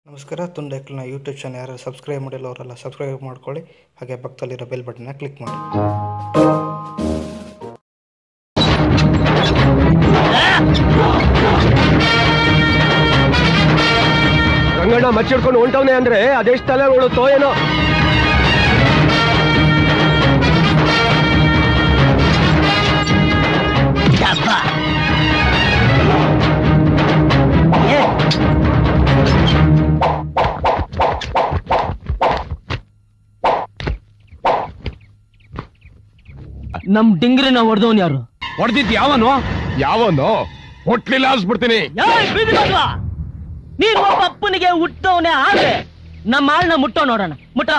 ನಮಸ್ಕಾರ ತುಂಡೈಕ್ಲನ YouTube channel ಯಾರು subscribe ಮಾಡಿಲ್ಲ ಅವರೆಲ್ಲ ಸಬ್ಸ್ಕ್ರೈಬ್ ಮಾಡ್ಕೊಳ್ಳಿ ಹಾಗೆ ಪಕ್ಕದಲ್ಲಿರೋ ಬೆಲ್ ಬಟನ್ನ ಕ್ಲಿಕ್ ಮಾಡಿ. ರಂಗಣ್ಣ ಮಚ್ಚಿಡ್ಕೊಂಡು ಹೊಂಟವನೆ ಅಂದ್ರೆ ಅದೆಷ್ಟು ತಲೆ ನೋಡುತ್ತೋ ಏನೋ. ನಮ್ ಡಿಂಗ್ರಿನ ಹೊಡೆದವನ್ ಯಾರು? ಹೊಡೆದಿದ್ ಯಾವನು ಹೊಟ್ಲಿಲ್ಲ ಹಾಸ್ಬಿಡ್ತೀನಿ. ನೀನ್ ಒಬ್ಬ ಅಪ್ಪನಿಗೆ ಹುಟ್ಟವನೇ ಆದ್ರೆ ನಮ್ಮ ಆಳ್ನ ಮುಟ್ಟೋ ನೋಡೋಣ. ಮುಟ್ಟ